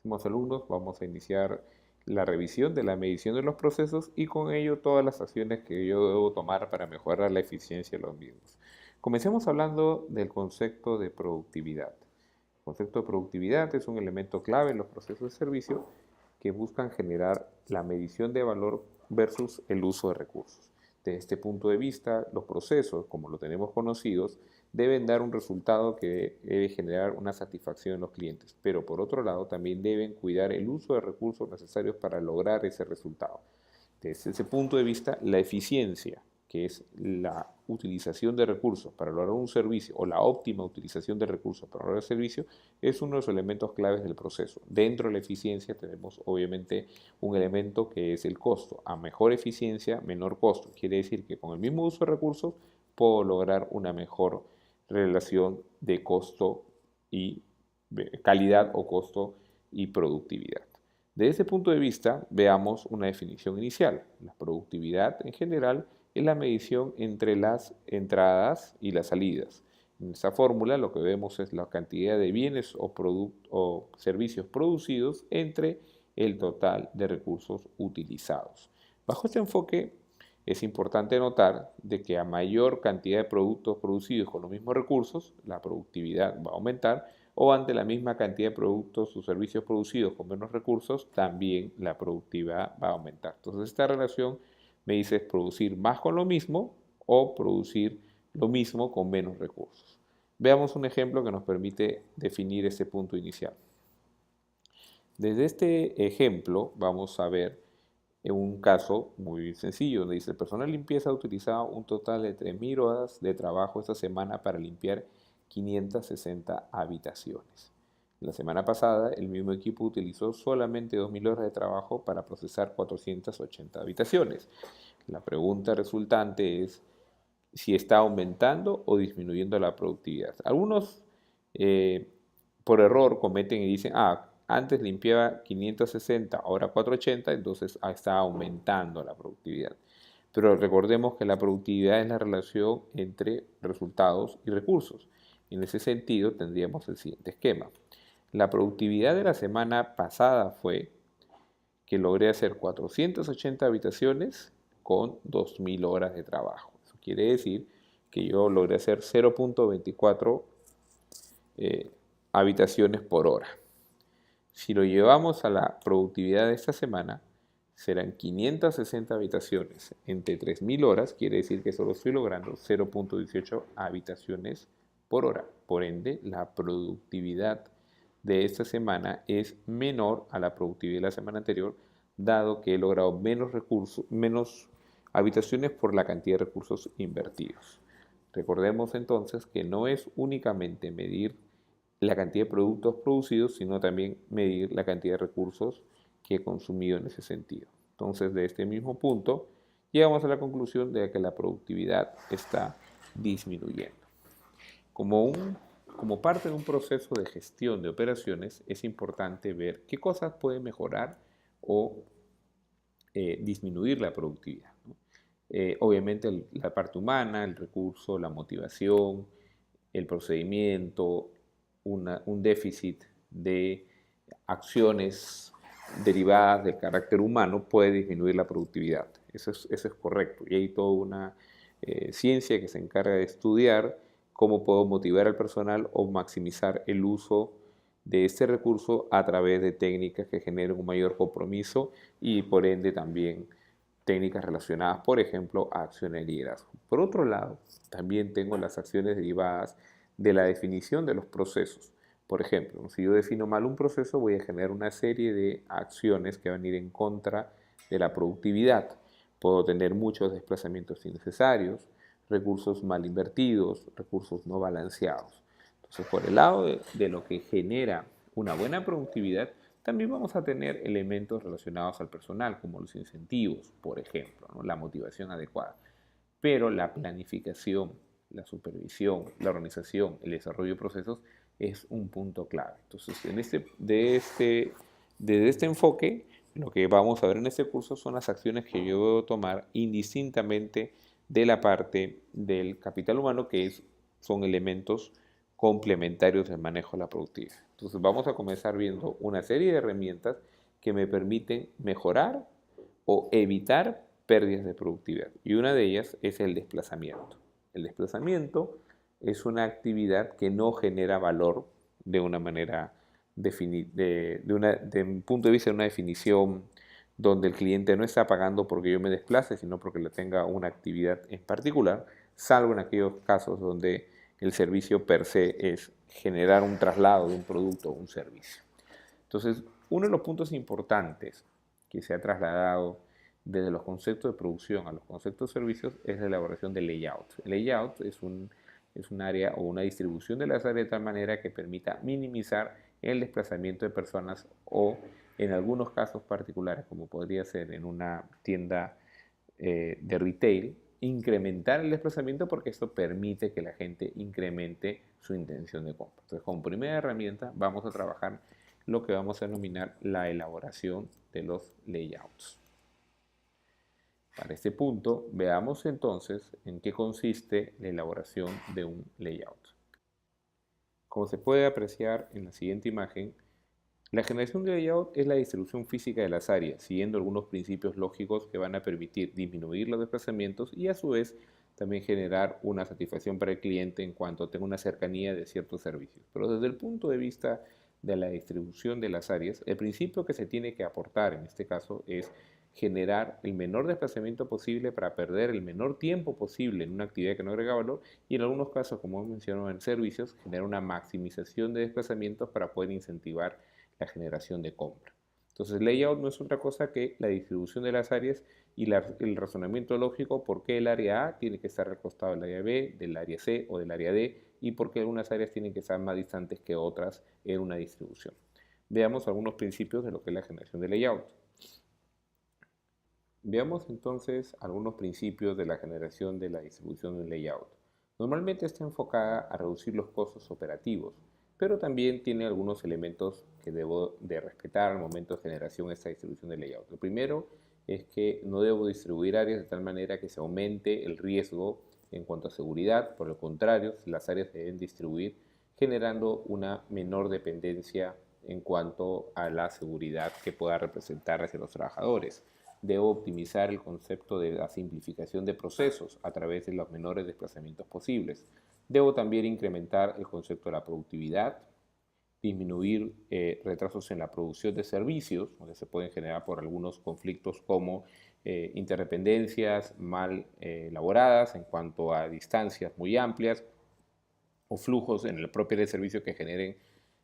Estimados alumnos, vamos a iniciar la revisión de la medición de los procesos y con ello todas las acciones que yo debo tomar para mejorar la eficiencia de los mismos. Comencemos hablando del concepto de productividad. El concepto de productividad es un elemento clave en los procesos de servicio que buscan generar la medición de valor versus el uso de recursos. Desde este punto de vista, los procesos, como lo tenemos conocidos, deben dar un resultado que debe generar una satisfacción en los clientes, pero por otro lado también deben cuidar el uso de recursos necesarios para lograr ese resultado. Desde ese punto de vista, la eficiencia, que es la utilización de recursos para lograr un servicio o la óptima utilización de recursos para lograr el servicio, es uno de los elementos claves del proceso. Dentro de la eficiencia tenemos obviamente un elemento que es el costo. A mejor eficiencia, menor costo. Quiere decir que con el mismo uso de recursos puedo lograr una mejor relación de costo y calidad o costo y productividad. Desde ese punto de vista, veamos una definición inicial. La productividad en general es la medición entre las entradas y las salidas. En esta fórmula lo que vemos es la cantidad de bienes o servicios producidos entre el total de recursos utilizados. Bajo este enfoque es importante notar de que a mayor cantidad de productos producidos con los mismos recursos, la productividad va a aumentar, o ante la misma cantidad de productos o servicios producidos con menos recursos, también la productividad va a aumentar. Entonces esta relación me dice producir más con lo mismo o producir lo mismo con menos recursos. Veamos un ejemplo que nos permite definir este punto inicial. Desde este ejemplo vamos a ver un caso muy sencillo, donde dice, el personal de limpieza ha utilizado un total de 3.000 horas de trabajo esta semana para limpiar 560 habitaciones. La semana pasada, el mismo equipo utilizó solamente 2.000 horas de trabajo para procesar 480 habitaciones. La pregunta resultante es si está aumentando o disminuyendo la productividad. Algunos por error cometen y dicen, antes limpiaba 560, ahora 480, entonces está aumentando la productividad. Pero recordemos que la productividad es la relación entre resultados y recursos. En ese sentido tendríamos el siguiente esquema. La productividad de la semana pasada fue que logré hacer 480 habitaciones con 2.000 horas de trabajo. Eso quiere decir que yo logré hacer 0.24 habitaciones por hora. Si lo llevamos a la productividad de esta semana, serán 560 habitaciones entre 3.000 horas, quiere decir que solo estoy logrando 0.18 habitaciones por hora. Por ende, la productividad de esta semana es menor a la productividad de la semana anterior, dado que he logrado menos habitaciones por la cantidad de recursos invertidos. Recordemos entonces que no es únicamente medir la cantidad de productos producidos, sino también medir la cantidad de recursos que he consumido en ese sentido. Entonces, de este mismo punto, llegamos a la conclusión de que la productividad está disminuyendo. Como parte de un proceso de gestión de operaciones, es importante ver qué cosas pueden mejorar o disminuir la productividad, ¿no? Obviamente la parte humana, el recurso, la motivación, el procedimiento, un déficit de acciones derivadas del carácter humano puede disminuir la productividad. Eso es correcto. Y hay toda una ciencia que se encarga de estudiar cómo puedo motivar al personal o maximizar el uso de este recurso a través de técnicas que generen un mayor compromiso y por ende también técnicas relacionadas, por ejemplo, a acciones de liderazgo. Por otro lado, también tengo las acciones derivadas de la definición de los procesos. Por ejemplo, si yo defino mal un proceso, voy a generar una serie de acciones que van a ir en contra de la productividad. Puedo tener muchos desplazamientos innecesarios, recursos mal invertidos, recursos no balanceados. Entonces, por el lado de lo que genera una buena productividad, también vamos a tener elementos relacionados al personal, como los incentivos, por ejemplo, ¿no? La motivación adecuada. Pero la planificación, la supervisión, la organización, el desarrollo de procesos es un punto clave. Entonces, desde este enfoque, lo que vamos a ver en este curso son las acciones que yo debo tomar indistintamente de la parte del capital humano, son elementos complementarios del manejo de la productividad. Entonces, Entonces vamos a comenzar viendo una serie de herramientas que me permiten mejorar o evitar pérdidas de productividad. Y una de ellas es el desplazamiento. El desplazamiento es una actividad que no genera valor de una manera de un punto de vista de una definición donde el cliente no está pagando porque yo me desplace, sino porque le tenga una actividad en particular, salvo en aquellos casos donde el servicio per se es generar un traslado de un producto o un servicio. Entonces, uno de los puntos importantes que se ha trasladado desde los conceptos de producción a los conceptos de servicios es la elaboración de layout. El layout es un área o una distribución de las áreas de tal manera que permita minimizar el desplazamiento de personas o en algunos casos particulares, como podría ser en una tienda de retail, incrementar el desplazamiento porque esto permite que la gente incremente su intención de compra. Entonces, como primera herramienta vamos a trabajar lo que vamos a denominar la elaboración de los layouts. Para este punto, veamos entonces en qué consiste la elaboración de un layout. Como se puede apreciar en la siguiente imagen, la generación de layout es la distribución física de las áreas, siguiendo algunos principios lógicos que van a permitir disminuir los desplazamientos y a su vez también generar una satisfacción para el cliente en cuanto tenga una cercanía de ciertos servicios. Pero desde el punto de vista de la distribución de las áreas, el principio que se tiene que aportar en este caso es generar el menor desplazamiento posible para perder el menor tiempo posible en una actividad que no agrega valor y en algunos casos, como hemos mencionado en servicios, generar una maximización de desplazamientos para poder incentivar la generación de compra. Entonces, layout no es otra cosa que la distribución de las áreas y el razonamiento lógico por qué el área A tiene que estar al costado del área B, del área C o del área D y por qué algunas áreas tienen que estar más distantes que otras en una distribución. Veamos algunos principios de lo que es la generación de layout. Veamos entonces algunos principios de la generación de la distribución de un layout. Normalmente está enfocada a reducir los costos operativos, pero también tiene algunos elementos que debo de respetar al momento de generación de esta distribución de layout. Lo primero es que no debo distribuir áreas de tal manera que se aumente el riesgo en cuanto a seguridad. Por el contrario, las áreas se deben distribuir generando una menor dependencia en cuanto a la seguridad que pueda representar hacia los trabajadores. Debo optimizar el concepto de la simplificación de procesos a través de los menores desplazamientos posibles. Debo también incrementar el concepto de la productividad, disminuir retrasos en la producción de servicios, donde se pueden generar por algunos conflictos como interdependencias mal elaboradas en cuanto a distancias muy amplias o flujos en el propio servicio que generen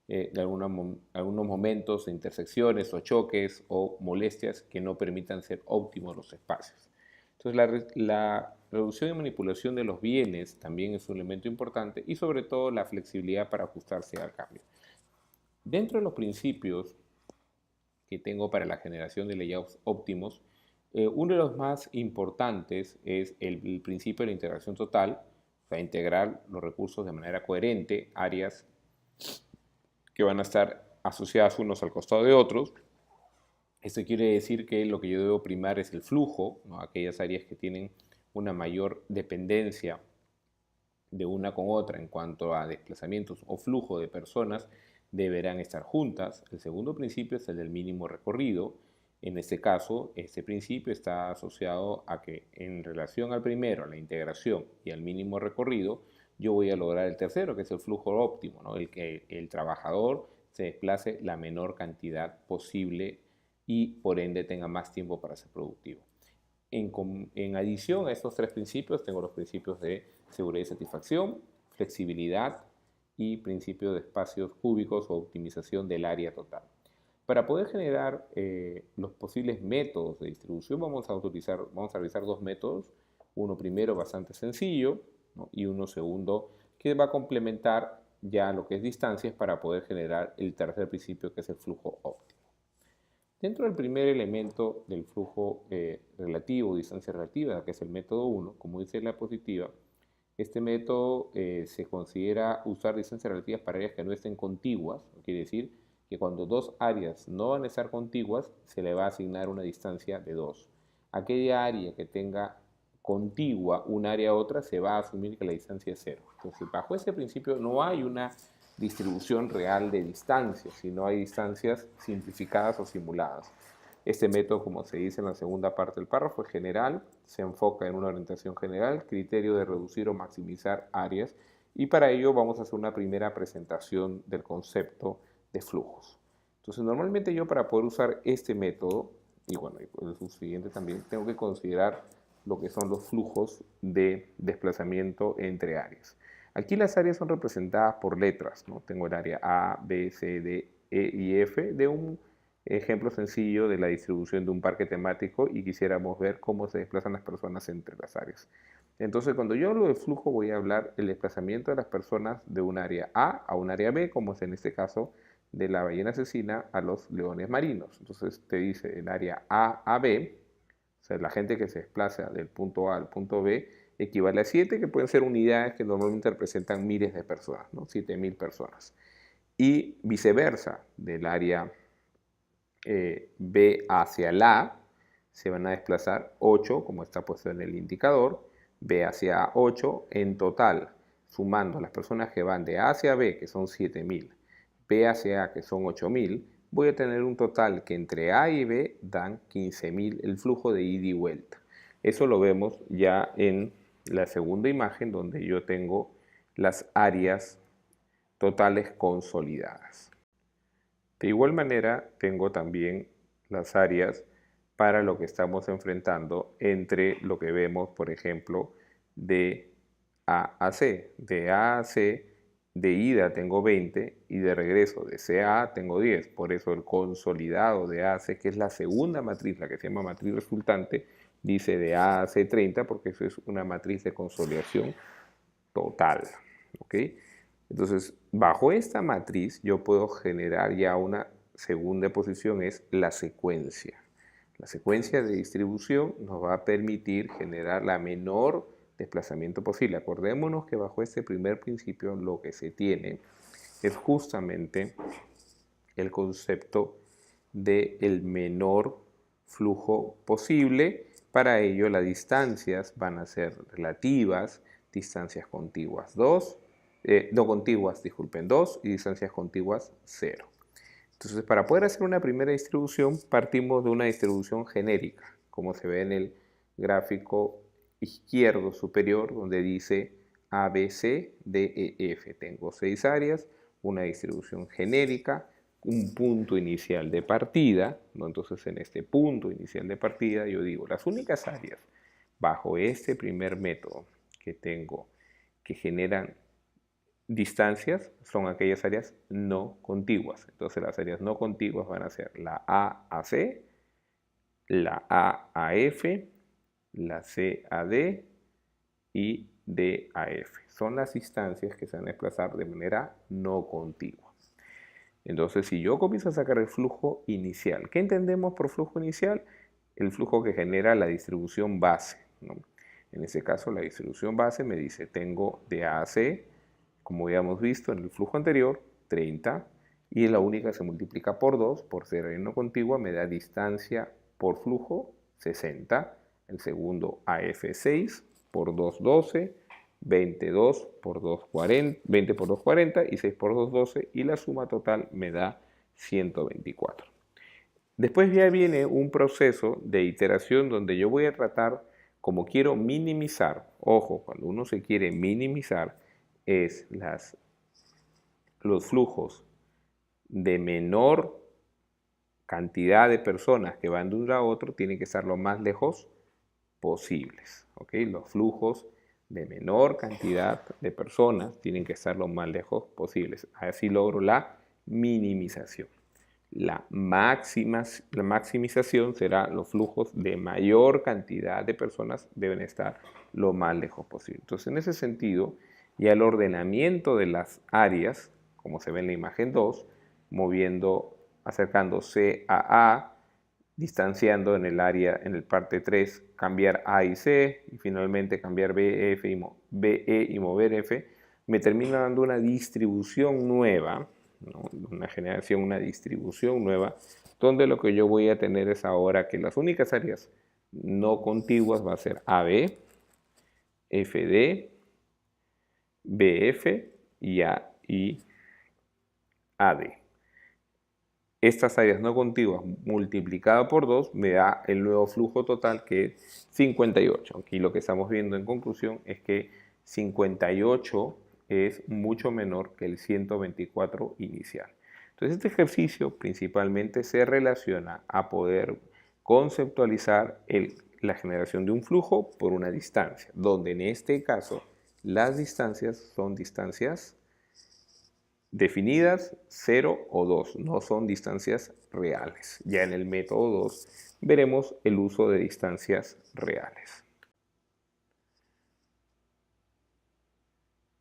de algunos momentos de intersecciones o choques o molestias que no permitan ser óptimos los espacios. Entonces la reducción y manipulación de los bienes también es un elemento importante y sobre todo la flexibilidad para ajustarse al cambio. Dentro de los principios que tengo para la generación de layouts óptimos, uno de los más importantes es el principio de la integración total, o sea, integrar los recursos de manera coherente, áreas que van a estar asociadas unos al costado de otros. Esto quiere decir que lo que yo debo primar es el flujo, ¿no? Aquellas áreas que tienen una mayor dependencia de una con otra en cuanto a desplazamientos o flujo de personas deberán estar juntas. El segundo principio es el del mínimo recorrido. En este caso, este principio está asociado a que en relación al primero, a la integración y al mínimo recorrido, yo voy a lograr el tercero, que es el flujo óptimo, ¿no? El que el trabajador se desplace la menor cantidad posible y por ende tenga más tiempo para ser productivo. En adición a estos tres principios, tengo los principios de seguridad y satisfacción, flexibilidad y principio de espacios cúbicos o optimización del área total. Para poder generar los posibles métodos de distribución vamos a realizar dos métodos. Uno primero bastante sencillo, ¿no? Y uno segundo que va a complementar ya lo que es distancias para poder generar el tercer principio que es el flujo óptimo. Dentro del primer elemento del flujo relativo, distancia relativa, que es el método 1, como dice la diapositiva, este método se considera usar distancias relativas para áreas que no estén contiguas. Quiere decir que cuando dos áreas no van a estar contiguas, se le va a asignar una distancia de 2. Aquella área que tenga contigua un área a otra, se va a asumir que la distancia es 0. Entonces, bajo ese principio no hay una distribución real de distancias, sino hay distancias simplificadas o simuladas. Este método, como se dice en la segunda parte del párrafo, es general, se enfoca en una orientación general, criterio de reducir o maximizar áreas, y para ello vamos a hacer una primera presentación del concepto de flujos. Entonces, normalmente yo para poder usar este método, y bueno, el subsiguiente también, tengo que considerar lo que son los flujos de desplazamiento entre áreas. Aquí las áreas son representadas por letras, ¿no? Tengo el área A, B, C, D, E y F de un ejemplo sencillo de la distribución de un parque temático y quisiéramos ver cómo se desplazan las personas entre las áreas. Entonces, cuando yo hablo de flujo, voy a hablar del desplazamiento de las personas de un área A un área B, como es en este caso de la ballena asesina a los leones marinos. Entonces, te dice el área A B, o sea, la gente que se desplaza del punto A al punto B equivale a 7, que pueden ser unidades que normalmente representan miles de personas, ¿no? 7.000 personas. Y viceversa, del área B hacia la A, se van a desplazar 8, como está puesto en el indicador, B hacia A 8 en total, sumando las personas que van de A hacia B, que son 7.000, B hacia A, que son 8.000, voy a tener un total que entre A y B dan 15.000, el flujo de ida y vuelta. Eso lo vemos ya en la segunda imagen, donde yo tengo las áreas totales consolidadas. De igual manera, tengo también las áreas para lo que estamos enfrentando entre lo que vemos, por ejemplo, de A a C. De A a C, de ida tengo 20 y de regreso de C a A tengo 10. Por eso el consolidado de A a C, que es la segunda matriz, la que se llama matriz resultante, dice de A a C 30 porque eso es una matriz de consolidación total. ¿Ok? Entonces, bajo esta matriz yo puedo generar ya una segunda posición, es la secuencia. La secuencia de distribución nos va a permitir generar la menor desplazamiento posible. Acordémonos que bajo este primer principio lo que se tiene es justamente el concepto del menor flujo posible. Para ello las distancias van a ser relativas, distancias contiguas 2, no contiguas, disculpen, 2 y distancias contiguas 0. Entonces, para poder hacer una primera distribución, partimos de una distribución genérica, como se ve en el gráfico izquierdo superior, donde dice A, B, C, D, E, F. Tengo 6 áreas, una distribución genérica, un punto inicial de partida, ¿no? Entonces, en este punto inicial de partida, yo digo, las únicas áreas bajo este primer método que tengo que generan distancias son aquellas áreas no contiguas. Entonces las áreas no contiguas van a ser la A a C, la A a F, la C a D y D a F. Son las distancias que se van a desplazar de manera no contigua. Entonces, si yo comienzo a sacar el flujo inicial, ¿qué entendemos por flujo inicial? El flujo que genera la distribución base, ¿no? En este caso, la distribución base me dice, tengo de A a C, como habíamos visto en el flujo anterior, 30, y la única se multiplica por 2, por ser no contigua, me da distancia por flujo, 60. El segundo AF6 por 2, 12, 22 por 2, 40, 20 por 2, 40 y 6 por 2, 12, y la suma total me da 124. Después ya viene un proceso de iteración donde yo voy a tratar, como quiero minimizar, ojo, cuando uno se quiere minimizar, es los flujos de menor cantidad de personas que van de un lado a otro tienen que estar lo más lejos posibles. ¿Okay? Los flujos de menor cantidad de personas tienen que estar lo más lejos posibles. Así logro la minimización. La maximización será los flujos de mayor cantidad de personas deben estar lo más lejos posible. Entonces, en ese sentido, ya el ordenamiento de las áreas, como se ve en la imagen 2, moviendo, acercando C a A, distanciando en el área, en el parte 3, cambiar A y C, y finalmente cambiar B, F y BE y mover F, me termina dando una distribución nueva, ¿no? Una generación, una distribución nueva, donde lo que yo voy a tener es ahora que las únicas áreas no contiguas va a ser AB, FD, BF y A y AD. Estas áreas no contiguas multiplicado por 2 me da el nuevo flujo total, que es 58. Aquí lo que estamos viendo en conclusión es que 58 es mucho menor que el 124 inicial. Entonces este ejercicio principalmente se relaciona a poder conceptualizar la generación de un flujo por una distancia, donde en este caso las distancias son distancias definidas 0 o 2, no son distancias reales. Ya en el método 2 veremos el uso de distancias reales.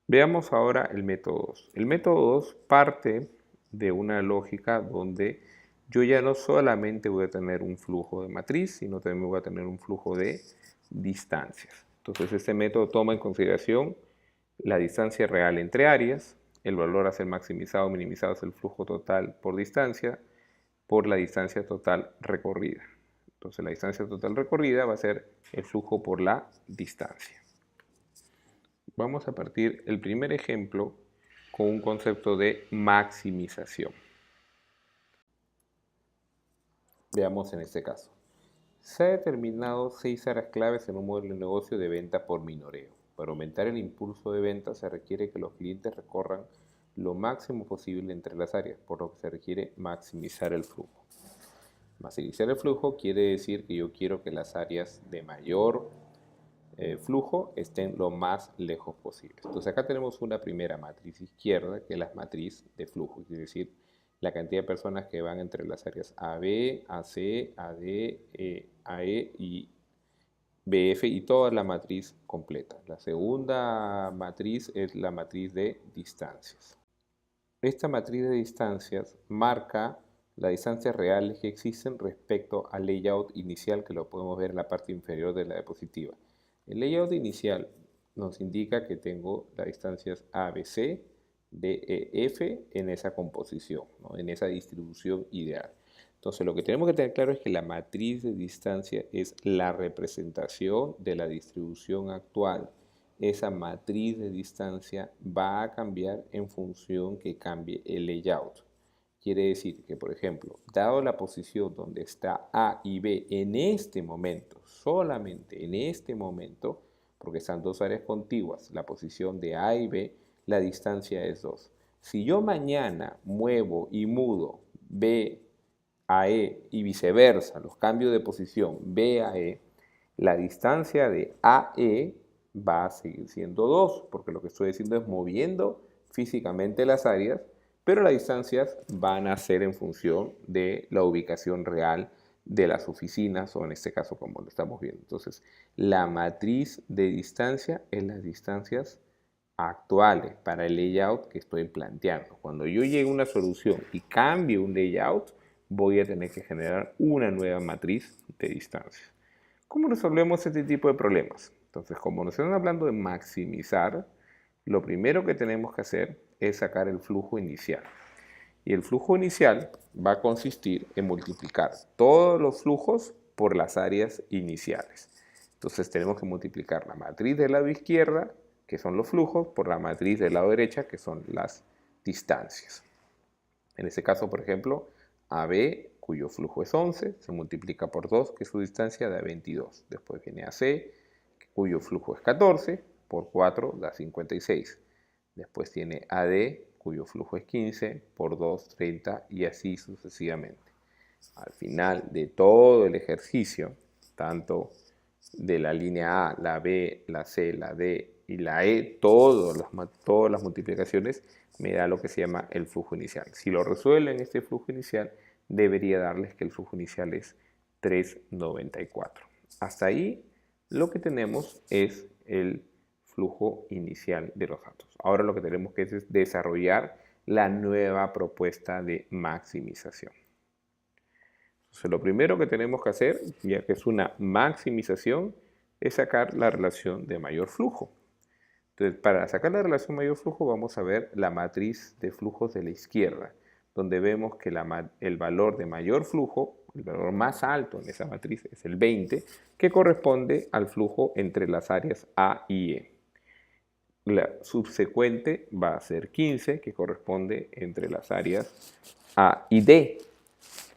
Veamos ahora el método 2. El método 2 parte de una lógica donde yo ya no solamente voy a tener un flujo de matriz, sino también voy a tener un flujo de distancias. Entonces este método toma en consideración la distancia real entre áreas, el valor a ser maximizado o minimizado es el flujo total por distancia, por la distancia total recorrida. Entonces la distancia total recorrida va a ser el flujo por la distancia. Vamos a partir el primer ejemplo con un concepto de maximización. Veamos en este caso. Se ha determinado 6 áreas claves en un modelo de negocio de venta por minoreo. Para aumentar el impulso de venta se requiere que los clientes recorran lo máximo posible entre las áreas, por lo que se requiere maximizar el flujo. Maximizar el flujo quiere decir que yo quiero que las áreas de mayor flujo estén lo más lejos posible. Entonces acá tenemos una primera matriz izquierda, que es la matriz de flujo, es decir, la cantidad de personas que van entre las áreas AB, AC, AD, AE y BF y toda la matriz completa. La segunda matriz es la matriz de distancias. Esta matriz de distancias marca las distancias reales que existen respecto al layout inicial, que lo podemos ver en la parte inferior de la diapositiva. El layout inicial nos indica que tengo las distancias ABC, DEF en esa composición, ¿no? En esa distribución ideal. Entonces lo que tenemos que tener claro es que la matriz de distancia es la representación de la distribución actual. Esa matriz de distancia va a cambiar en función que cambie el layout. Quiere decir que, por ejemplo, dado la posición donde está A y B en este momento, solamente en este momento, porque están dos áreas contiguas, la posición de A y B, la distancia es 2. Si yo mañana muevo y mudo B a E y viceversa, los cambios de posición B a E, la distancia de AE va a seguir siendo 2, porque lo que estoy haciendo es moviendo físicamente las áreas, pero las distancias van a ser en función de la ubicación real de las oficinas, o en este caso como lo estamos viendo. Entonces, la matriz de distancia es las distancias actuales para el layout que estoy planteando. Cuando yo llegue a una solución y cambie un layout, voy a tener que generar una nueva matriz de distancias. ¿Cómo resolvemos este tipo de problemas? Entonces, como nos están hablando de maximizar, lo primero que tenemos que hacer es sacar el flujo inicial. Y el flujo inicial va a consistir en multiplicar todos los flujos por las áreas iniciales. Entonces tenemos que multiplicar la matriz del lado izquierda, que son los flujos, por la matriz del lado derecha, que son las distancias. En este caso, por ejemplo, AB, cuyo flujo es 11, se multiplica por 2, que es su distancia, da 22. Después viene AC, cuyo flujo es 14, por 4 da 56. Después tiene AD, cuyo flujo es 15, por 2, 30 y así sucesivamente. Al final de todo el ejercicio, tanto de la línea A, la B, la C, la D y la E, todas las multiplicaciones me da lo que se llama el flujo inicial. Si lo resuelven este flujo inicial, debería darles que el flujo inicial es 394. Hasta ahí lo que tenemos es el flujo inicial de los datos. Ahora lo que tenemos que es desarrollar la nueva propuesta de maximización. Entonces, lo primero que tenemos que hacer, ya que es una maximización, es sacar la relación de mayor flujo. Entonces, para sacar la relación mayor flujo, vamos a ver la matriz de flujos de la izquierda, donde vemos que el valor de mayor flujo, el valor más alto en esa matriz es el 20, que corresponde al flujo entre las áreas A y E. La subsecuente va a ser 15, que corresponde entre las áreas A y D.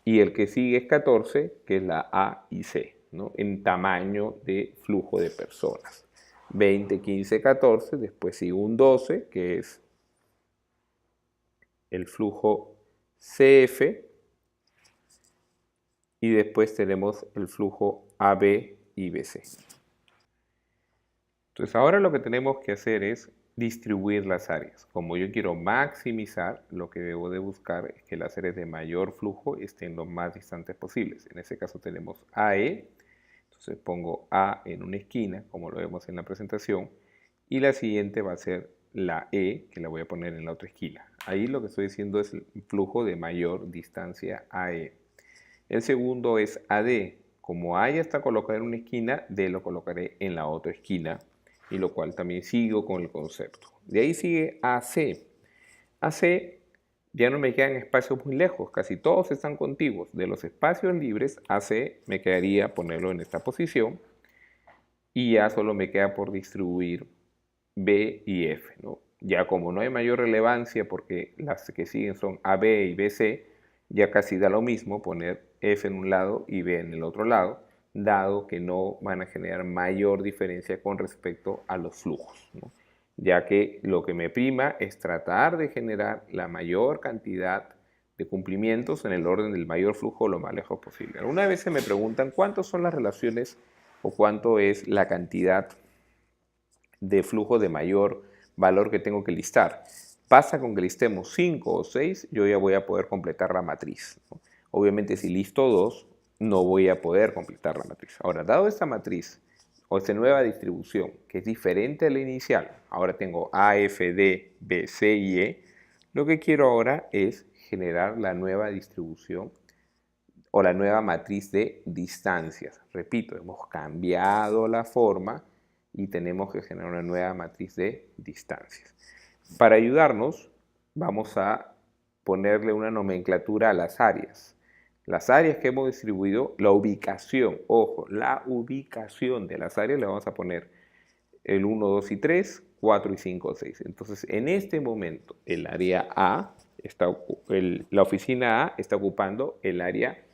Y el que sigue es 14, que es la A y C, ¿no? En tamaño de flujo de personas. 20, 15, 14, después sigue un 12, que es el flujo CF, y después tenemos el flujo AB y BC. Entonces ahora lo que tenemos que hacer es distribuir las áreas. Como yo quiero maximizar, lo que debo de buscar es que las áreas de mayor flujo estén lo más distantes posibles. En este caso tenemos AE, entonces pongo A en una esquina, como lo vemos en la presentación, y la siguiente va a ser la E, que la voy a poner en la otra esquina. Ahí lo que estoy diciendo es el flujo de mayor distancia AE. El segundo es AD. Como A ya está colocado en una esquina, D lo colocaré en la otra esquina, y lo cual también sigo con el concepto. De ahí sigue AC. AC ya no me quedan espacios muy lejos, casi todos están contiguos. De los espacios libres, AC me quedaría ponerlo en esta posición y ya solo me queda por distribuir B y F, ¿no? Ya como no hay mayor relevancia porque las que siguen son AB y BC, ya casi da lo mismo poner F en un lado y B en el otro lado, dado que no van a generar mayor diferencia con respecto a los flujos, ¿no? Ya que lo que me prima es tratar de generar la mayor cantidad de cumplimientos en el orden del mayor flujo lo más lejos posible. Algunas veces me preguntan cuántas son las relaciones o cuánto es la cantidad de flujo de mayor valor que tengo que listar. Pasa con que listemos 5 o 6, yo ya voy a poder completar la matriz, ¿no? Obviamente si listo 2, no voy a poder completar la matriz. Ahora, dado esta matriz o esta nueva distribución, que es diferente a la inicial, ahora tengo A, F, D, B, C y E, lo que quiero ahora es generar la nueva distribución o la nueva matriz de distancias. Repito, hemos cambiado la forma y tenemos que generar una nueva matriz de distancias. Para ayudarnos, vamos a ponerle una nomenclatura a las áreas. Las áreas que hemos distribuido, la ubicación, ojo, la ubicación de las áreas le vamos a poner el 1, 2 y 3, 4 y 5, 6. Entonces, en este momento, el área A, la oficina A está ocupando el área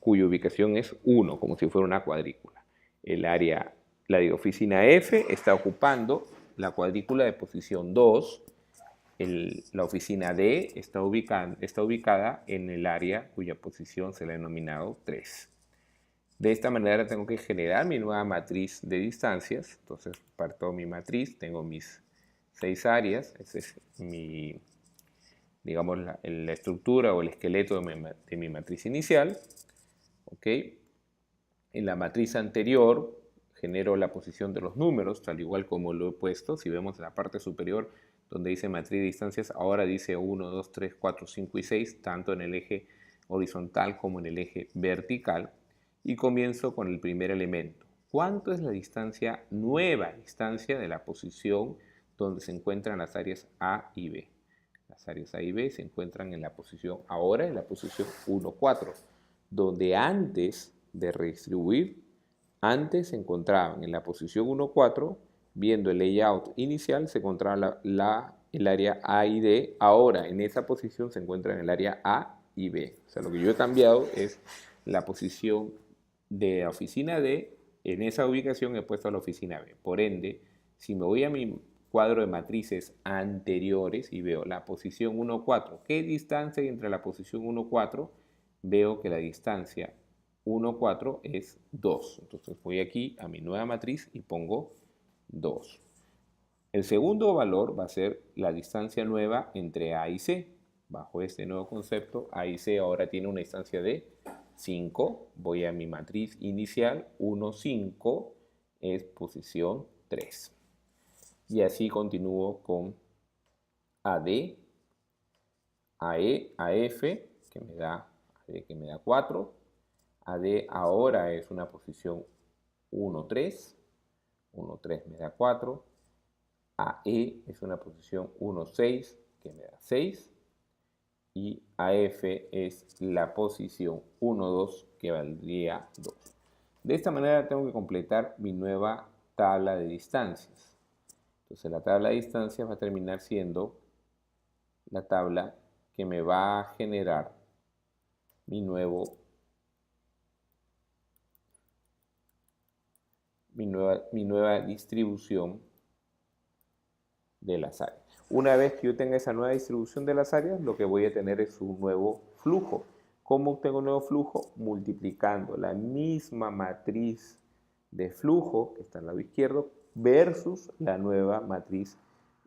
cuya ubicación es 1, como si fuera una cuadrícula. La de oficina F está ocupando la cuadrícula de posición 2. La oficina D está ubicada en el área cuya posición se le ha denominado 3. De esta manera tengo que generar mi nueva matriz de distancias. Entonces parto mi matriz, tengo mis 6 áreas. Esa es digamos, la estructura o el esqueleto de mi matriz inicial. ¿Ok? En la matriz anterior genero la posición de los números, tal igual como lo he puesto. Si vemos en la parte superior donde dice matriz de distancias, ahora dice 1, 2, 3, 4, 5 y 6, tanto en el eje horizontal como en el eje vertical. Y comienzo con el primer elemento. ¿Cuánto es la distancia, nueva distancia de la posición donde se encuentran las áreas A y B? Las áreas A y B se encuentran en la posición, ahora en la posición 1, 4, donde antes de redistribuir, antes se encontraban en la posición 1, 4, viendo el layout inicial, se encontraba el área A y D, ahora en esa posición se encuentra en el área A y B. O sea, lo que yo he cambiado es la posición de la oficina D, en esa ubicación he puesto a la oficina B. Por ende, si me voy a mi cuadro de matrices anteriores y veo la posición 1, 4, ¿qué distancia hay entre la posición 1, 4? Veo que la distancia 1, 4 es 2. Entonces voy aquí a mi nueva matriz y pongo 2. El segundo valor va a ser la distancia nueva entre A y C. Bajo este nuevo concepto, A y C ahora tiene una distancia de 5. Voy a mi matriz inicial, 1, 5 es posición 3. Y así continúo con AD, AE, AF, que me da 4. AD ahora es una posición 1, 3. 1, 3 me da 4. AE es una posición 1, 6, que me da 6. Y AF es la posición 1, 2, que valdría 2. De esta manera tengo que completar mi nueva tabla de distancias. Entonces la tabla de distancias va a terminar siendo la tabla que me va a generar mi nueva distribución de las áreas. Una vez que yo tenga esa nueva distribución de las áreas, lo que voy a tener es un nuevo flujo. ¿Cómo obtengo un nuevo flujo? Multiplicando la misma matriz de flujo, que está al lado izquierdo, versus la nueva matriz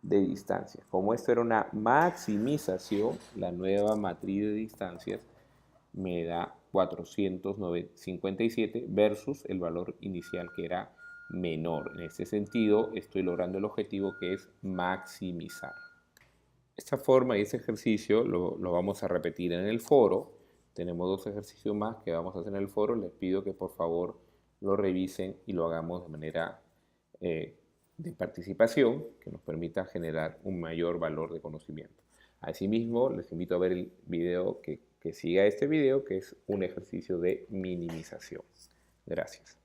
de distancias. Como esto era una maximización, la nueva matriz de distancias me da 457 versus el valor inicial que era menor. En este sentido, estoy logrando el objetivo que es maximizar. Esta forma y ese ejercicio lo vamos a repetir en el foro. Tenemos 2 ejercicios más que vamos a hacer en el foro. Les pido que por favor lo revisen y lo hagamos de manera de participación que nos permita generar un mayor valor de conocimiento. Asimismo, les invito a ver el video que siga este video, que es un ejercicio de minimización. Gracias.